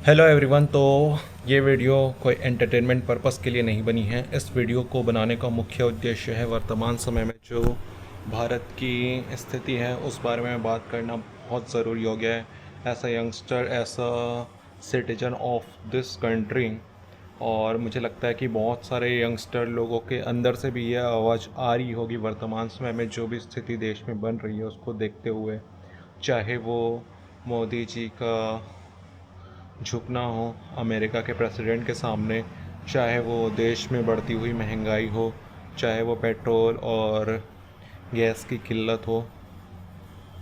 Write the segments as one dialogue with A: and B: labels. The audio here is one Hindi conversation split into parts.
A: Hello everyone. तो ये वीडियो कोई एंटरटेनमेंट पर्पस के लिए नहीं बनी है। इस वीडियो को बनाने का मुख्य उद्देश्य है वर्तमान समय में जो भारत की स्थिति है उस बारे में बात करना बहुत ज़रूरी हो गया है। As a youngster, as a citizen of this country, और मुझे लगता है कि बहुत सारे यंगस्टर लोगों के अंदर से भी यह आवाज़ आ रही होगी वर्तमान समय में जो भी स्थिति देश में बन रही है उसको देखते हुए। चाहे वो मोदी जी का झुकना हो अमेरिका के प्रेसिडेंट के सामने, चाहे वो देश में बढ़ती हुई महंगाई हो, चाहे वो पेट्रोल और गैस की किल्लत हो,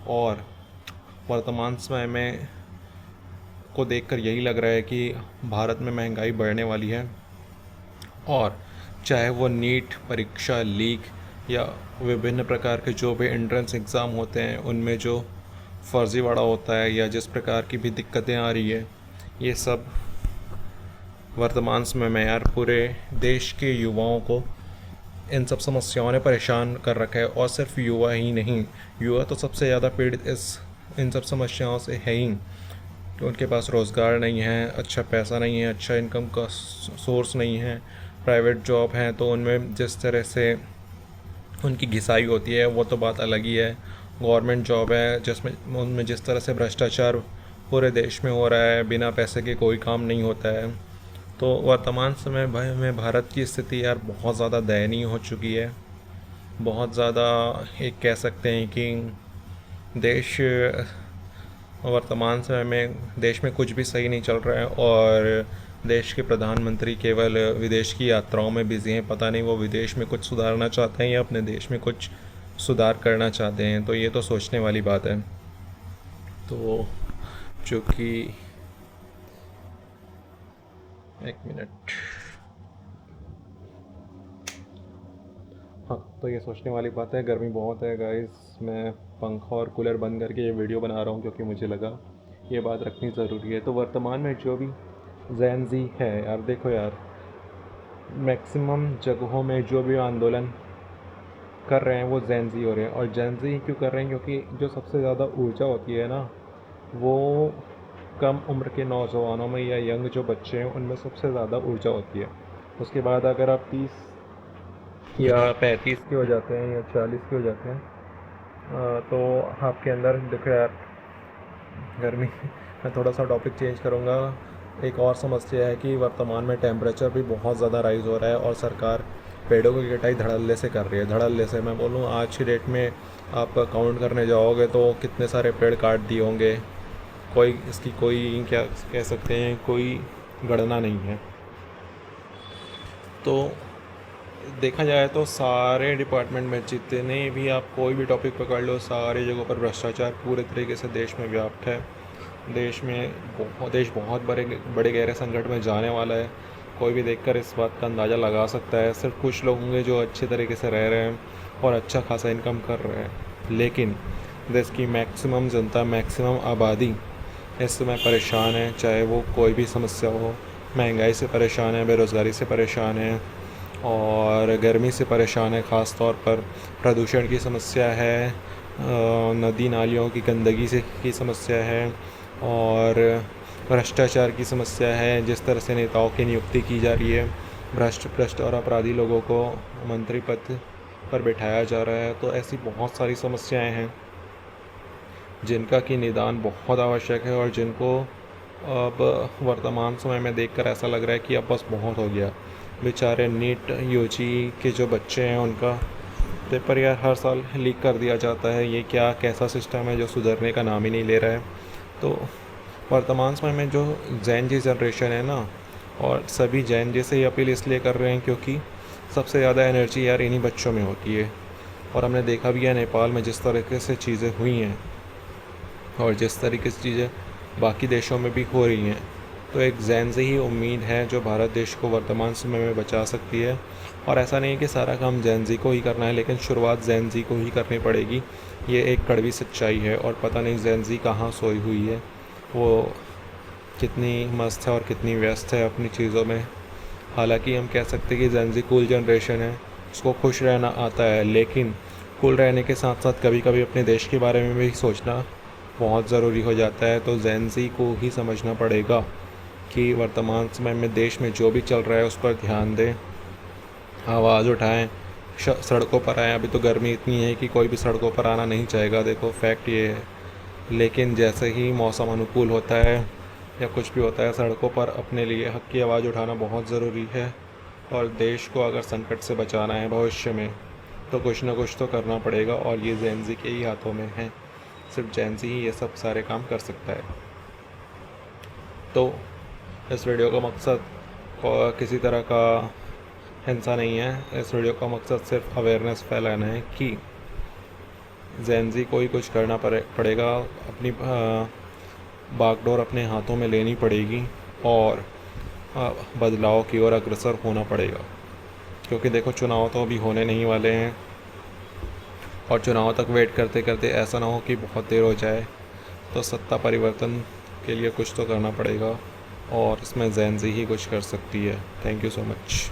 A: और वर्तमान समय में को देखकर यही लग रहा है कि भारत में महंगाई बढ़ने वाली है। और चाहे वो नीट परीक्षा लीक या विभिन्न प्रकार के जो भी एंट्रेंस एग्ज़ाम होते हैं उनमें जो फर्जीवाड़ा होता है या जिस प्रकार की भी दिक्कतें आ रही है, ये सब वर्तमान समय में यार पूरे देश के युवाओं को इन सब समस्याओं ने परेशान कर रखा है। और सिर्फ युवा ही नहीं, युवा तो सबसे ज़्यादा पीड़ित इस इन सब समस्याओं से है ही कि उनके पास रोज़गार नहीं है, अच्छा पैसा नहीं है, अच्छा इनकम का सोर्स नहीं है। प्राइवेट जॉब हैं तो उनमें जिस तरह से उनकी घिसाई होती है वो तो बात अलग ही है। गवर्नमेंट जॉब है जिसमें उनमें जिस तरह से भ्रष्टाचार पूरे देश में हो रहा है, बिना पैसे के कोई काम नहीं होता है। तो वर्तमान समय में भारत की स्थिति यार बहुत ज़्यादा दयनीय हो चुकी है। बहुत ज़्यादा एक कह सकते हैं कि देश वर्तमान समय में देश में कुछ भी सही नहीं चल रहा है, और देश के प्रधानमंत्री केवल विदेश की यात्राओं में बिज़ी हैं। पता नहीं वो विदेश में कुछ सुधारना चाहते हैं या अपने देश में कुछ सुधार करना चाहते हैं। तो ये तो सोचने वाली बात है। तो चूँकि एक मिनट, हाँ, तो ये सोचने वाली बात है। गर्मी बहुत है गाइस। मैं पंखा और कूलर बंद करके ये वीडियो बना रहा हूँ क्योंकि मुझे लगा ये बात रखनी ज़रूरी है। तो वर्तमान में जो भी जैन जी है यार, देखो यार, मैक्सिमम जगहों में जो भी आंदोलन कर रहे हैं वो जैन जी हो रहे हैं। और जैन जी क्यों कर रहे हैं? क्योंकि जो सबसे ज़्यादा ऊर्जा होती है ना, वो कम उम्र के नौजवानों में या यंग जो बच्चे हैं उनमें सबसे ज़्यादा ऊर्जा होती है। उसके बाद अगर आप 30 या 35 के हो जाते हैं या 40 के हो जाते हैं, तो आपके अंदर देखो यार, गर्मी मैं थोड़ा सा टॉपिक चेंज करूँगा। एक और समस्या है कि वर्तमान में टेम्परेचर भी बहुत ज़्यादा राइज़ हो रहा है और सरकार पेड़ों की कटाई धड़ल्ले से कर रही है। धड़ल्ले से मैं बोलूँ, आज की डेट में आप काउंट करने जाओगे तो कितने सारे पेड़ काट दिए होंगे, कोई इसकी कोई क्या कह सकते हैं, कोई गणना नहीं है। तो देखा जाए तो सारे डिपार्टमेंट में जितने भी आप कोई भी टॉपिक पकड़ लो, सारी जगहों पर भ्रष्टाचार पूरे तरीके से देश में व्याप्त है। देश बहुत बड़े बड़े गहरे संकट में जाने वाला है। कोई भी देखकर इस बात का अंदाज़ा लगा सकता है। सिर्फ कुछ लोग होंगे जो अच्छे तरीके से रह रहे हैं और अच्छा खासा इनकम कर रहे हैं, लेकिन देश की मैक्सिमम जनता, मैक्सिमम आबादी इस समय परेशान है। चाहे वो कोई भी समस्या हो, महंगाई से परेशान है, बेरोज़गारी से परेशान है, और गर्मी से परेशान है। ख़ास तौर पर प्रदूषण की समस्या है, नदी नालियों की गंदगी से की समस्या है, और भ्रष्टाचार की समस्या है। जिस तरह से नेताओं की नियुक्ति की जा रही है, भ्रष्ट भ्रष्ट और अपराधी लोगों को मंत्री पद पर बिठाया जा रहा है। तो ऐसी बहुत सारी समस्याएं हैं जिनका कि निदान बहुत आवश्यक है, और जिनको अब वर्तमान समय में देखकर ऐसा लग रहा है कि अब बस बहुत हो गया। बेचारे नीट यूजी के जो बच्चे हैं उनका पेपर यार हर साल लीक कर दिया जाता है। ये क्या कैसा सिस्टम है जो सुधरने का नाम ही नहीं ले रहा है। तो वर्तमान समय में जो जैन जी जनरेशन है ना, और सभी जैन जी से ही अपील इसलिए कर रहे हैं क्योंकि सबसे ज़्यादा एनर्जी यार इन्हीं बच्चों में होती है। और हमने देखा भी है नेपाल में जिस तरीके से चीज़ें हुई हैं और जिस तरीके से चीज़ें बाकी देशों में भी हो रही हैं, तो एक जैन से ही उम्मीद है जो भारत देश को वर्तमान समय में बचा सकती है। और ऐसा नहीं है कि सारा काम जैन जी को ही करना है, लेकिन शुरुआत जैन जी को ही करनी पड़ेगी। ये एक कड़वी सच्चाई है। और पता नहीं जैन जी कहाँ सोई हुई है, वो कितनी मस्त है और कितनी व्यस्त है अपनी चीज़ों में। हालांकि हम कह सकते हैं कि जैन जी कूल जनरेशन है, उसको खुश रहना आता है, लेकिन कूल रहने के साथ साथ कभी कभी अपने देश के बारे में भी सोचना बहुत ज़रूरी हो जाता है। तो जैन जी को ही समझना पड़ेगा कि वर्तमान समय में देश में जो भी चल रहा है उस पर ध्यान दें, आवाज़ उठाएं, सड़कों पर आएँ। अभी तो गर्मी इतनी है कि कोई भी सड़कों पर आना नहीं चाहेगा, देखो फैक्ट ये है। लेकिन जैसे ही मौसम अनुकूल होता है या कुछ भी होता है, सड़कों पर अपने लिए हक की आवाज़ उठाना बहुत ज़रूरी है। और देश को अगर संकट से बचाना है भविष्य में, तो कुछ ना कुछ तो करना पड़ेगा, और ये जेन ज़ी के ही हाथों में है। सिर्फ जेन ज़ी ही ये सब सारे काम कर सकता है। तो इस वीडियो का मकसद किसी तरह का हिंसा नहीं है। इस वीडियो का मकसद सिर्फ अवेयरनेस फैलाना है कि जेन ज़ी को ही कुछ करना पड़ेगा, अपनी बागडोर अपने हाथों में लेनी पड़ेगी और बदलाव की ओर अग्रसर होना पड़ेगा। क्योंकि देखो चुनाव तो अभी होने नहीं वाले हैं, और चुनाव तक वेट करते करते ऐसा ना हो कि बहुत देर हो जाए। तो सत्ता परिवर्तन के लिए कुछ तो करना पड़ेगा, और इसमें जेन ज़ी ही कुछ कर सकती है। Thank you so much.